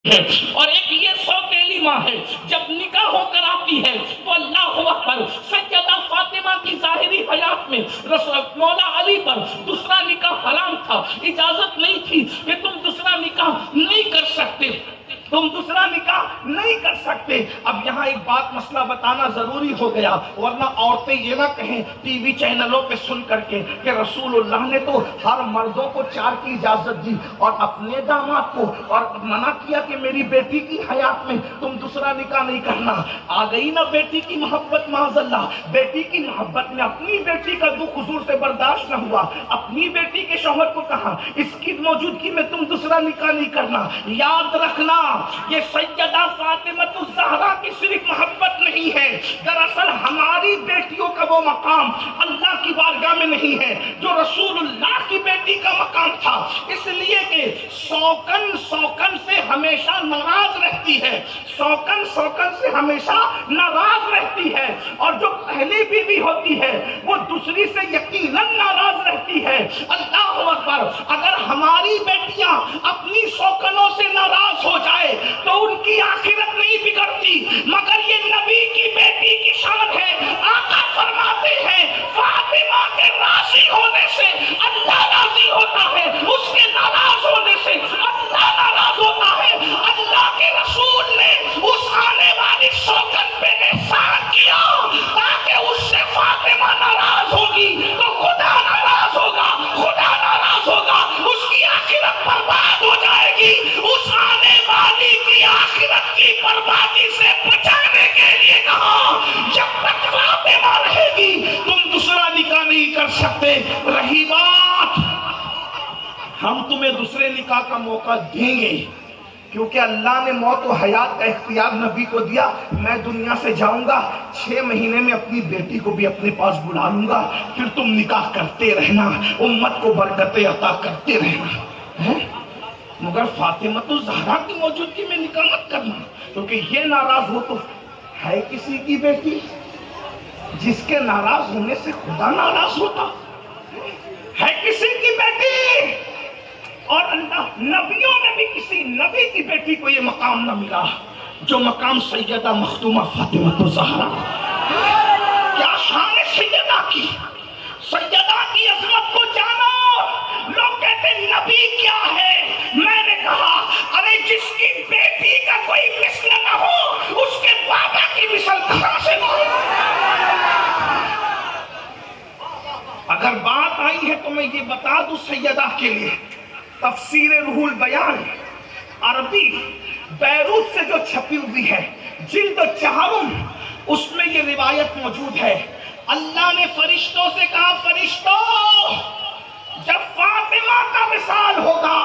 ہے اور ایک یہ سوتیلی ماں ہے، جب نکاح ہو کر آتی ہے تو اللہ اکبر سیدہ فاطمہ کی ظاہری حیات میں مولا علی پر دوسرا نکاح حرام تھا، اجازت نہیں تھی کہ تم دوسرا نکاح نہیں کر سکتے، تم دوسرا نکاح نہیں کر سکتے۔ اب یہاں ایک بات مسئلہ بتانا ضروری ہو گیا، ورنہ عورتیں یہ نہ کہیں ٹی وی چینلوں پہ سن کر کے کہ رسول اللہ نے تو ہر مردوں کو 4 کی اجازت دی اور اپنے داماد کو اور منع کیا کہ میری بیٹی کی حیات میں تم دوسرا نکاح نہیں کرنا۔ آ گئی نا بیٹی کی محبت، معاذ اللہ، بیٹی کی محبت میں اپنی بیٹی کا دکھ حضور سے برداشت نہ ہوا، اپنی بیٹی کے شوہر کو کہا اس کی موجودگی میں تم دوسرا نکاح نہیں کرنا۔ یاد رکھنا یہ سیدہ فاطمہ الزہرا کی صرف محبت نہیں ہے، دراصل ہماری بیٹیوں کا وہ مقام اللہ کی بارگاہ میں نہیں ہے جو رسول اللہ کی بیٹی کا مقام تھا، اس لیے کہ سوکن سے ہمیشہ ناراض رہتی ہے، سوکن سے ہمیشہ ناراض رہتی ہے، اور جو پہلی بیوی ہوتی ہے وہ دوسری سے یقیناً ناراض رہتی ہے۔ اللہ اکبر، اگر ہماری بیٹیاں اپنی سوکنوں سے ناراض ہو جائے تو ان کی آخرت نہیں بگڑتی، مگر یہ نبی کی بیٹی کی شان ہے۔ آقا فرماتے ہیں فاطمہ کے راضی ہونے سے اللہ راضی ہوتا ہے، اس کے ناراض ہونے سے اللہ ناراض ہوتا ہے۔ اللہ کے رسول نے اس آنے والی سوگن پہ احسان کیا تاکہ اس سے فاطمہ ناراض ہوگی تو خدا ناراض ہوگا، خدا ناراض ہوگا اس کی آخرت برباد ہو جائے گی۔ اس آنے والی کی آخرت کی بربادی سے بچانے کے لیے کہا جب تک فاطمہ رہے گی تم دوسرا نکاح نہیں کر سکتے۔ رہی بات ہم تمہیں دوسرے نکاح کا موقع دیں گے کیونکہ اللہ نے موت و حیات کا اختیار نبی کو دیا۔ میں دنیا سے جاؤں گا، 6 مہینے میں اپنی بیٹی کو بھی اپنے پاس بلا لوں گا، پھر تم نکاح کرتے رہنا، امت کو برکتیں عطا کرتے رہنا۔ مگر فاطمہ الزہرا کی موجودگی میں نکاح مت کرنا، کیونکہ یہ ناراض ہو تو ہے کسی کی بیٹی، جس کے ناراض ہونے سے خدا ناراض ہوتا ہے کسی کی بیٹی۔ اور اللہ نبیوں میں بھی کسی نبی کی بیٹی کو یہ مقام نہ ملا جو مقام سیدہ مخدومہ فاطمہ الزہرا۔ کیا شان ہے سیدہ کی، سیدہ کی عظمت کو جانو۔ لوگ کہتے ہیں نبی کیا ہے، میں نے کہا ارے جس کی بیٹی کا کوئی مثل نہ ہو اس کے بابا کی مثل کہاں سے ہو۔ اگر بات آئی ہے تو میں یہ بتا دوں سیدہ کے لیے، تفسیر روح البیان عربی بیروت سے جو چھپی ہوئی ہے، جلد 4، اس میں یہ روایت موجود ہے۔ اللہ نے فرشتوں سے کہا فرشتوں جب فاطمہ کا وصال ہوگا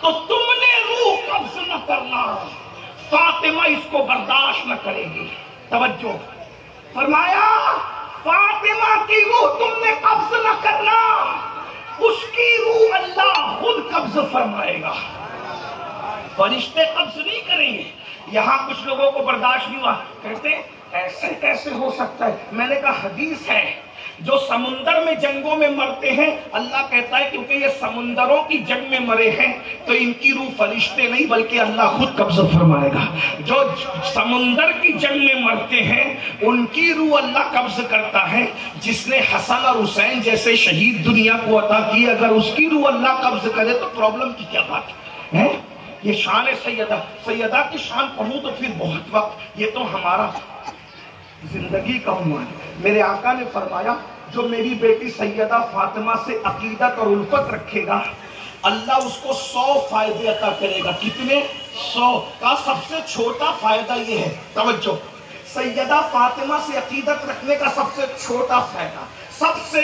تو تم نے روح قبض نہ کرنا، فاطمہ اس کو برداشت نہ کرے گی۔ توجہ فرمایا فاطمہ کی روح تم نے قبض نہ کرنا، اس کی روح اللہ خود قبض فرمائے گا، فرشتے قبض نہیں کریں گے۔ یہاں کچھ لوگوں کو برداشت نہیں ہوا، کہتے ایسے کیسے ہو سکتا ہے؟ میں نے کہا حدیث ہے جو سمندر میں جنگوں میں مرتے ہیں، اللہ کہتا ہے کیونکہ یہ سمندروں کی جنگ میں مرے ہیں تو ان کی روح فرشتے نہیں بلکہ اللہ خود قبض فرمائے گا۔ جو سمندر کی جنگ میں مرتے ہیں ان کی روح اللہ قبض کرتا ہے۔ جس نے حسن اور حسین جیسے شہید دنیا کو عطا کی، اگر اس کی روح اللہ قبض کرے تو پرابلم کی کیا بات ہے؟ یہ شان ہے سیدہ۔ سیدہ کی شان پڑھوں تو پھر بہت وقت، یہ تو ہمارا زندگی کا عنوان ہے۔ میرے آقا نے فرمایا جو میری بیٹی سیدہ فاطمہ سے عقیدت اور الفت رکھے گا اللہ اس کو 100 فائدے عطا کرے گا۔ کتنے؟ 100 کا سب سے چھوٹا فائدہ یہ ہے، توجہ، سیدہ فاطمہ سے عقیدت رکھنے کا سب سے چھوٹا فائدہ، سب سے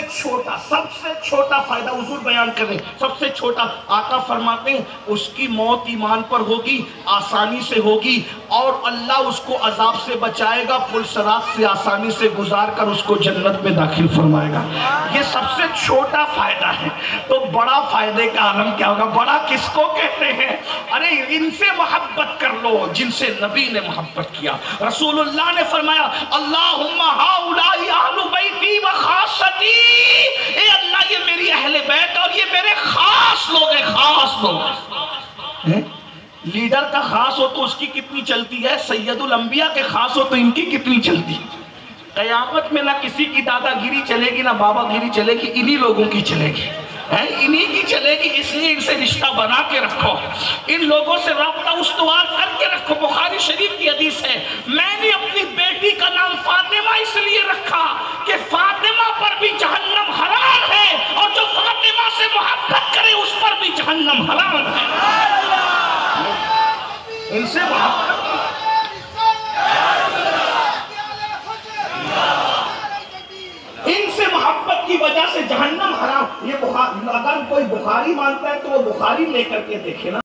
چھوٹا فائدہ حضور بیان کریں، سب سے چھوٹا۔ آقا فرماتے ہیں اس کی موت ایمان پر ہوگی، آسانی سے ہوگی، اور اللہ اس کو عذاب سے بچائے گا، پل صراط سے آسانی سے گزار کر اس کو جنت میں داخل فرمائے گا۔ یہ سب سے چھوٹا فائدہ ہے۔ تو بڑا فائدے کا عالم کیا ہوگا؟ بڑا کس کو کہتے ہیں؟ ارے ان سے محبت کر لو جن سے نبی نے محبت کیا۔ رسول اللہ نے فرمایا اللہم ہؤلاء اہل بیتی و خاصتی، اے اللہ یہ میری اہل بیت اور یہ میرے خاص لوگ ہیں، خاص لوگ۔ لیڈر کا خاص ہو تو اس کی کتنی چلتی ہے، سید الانبیاء کے خاص ہو تو ان کی کتنی چلتی ہے۔ قیامت میں نہ کسی کی دادا گیری چلے گی نہ بابا گیری چلے گی، انہی لوگوں کی چلے گی، انہی کی چلے گی۔ اس لیے ان سے رشتہ بنا کے رکھو، ان لوگوں سے رابطہ استوار کر کے رکھو۔ بخاری شریف کی حدیث ہے، میں نے اپنی بیٹی کا نام فاطمہ اس لیے رکھا کہ فاطمہ پر بھی جہنم حرام ہے، اور جو فاطمہ سے محبت کرے اس پر بھی جہنم حرام ہے۔ ان سے محبت کی وجہ سے جہنم حرام۔ یہ اگر کوئی بخاری مانتا ہے تو وہ بخاری لے کر کے دیکھے نا۔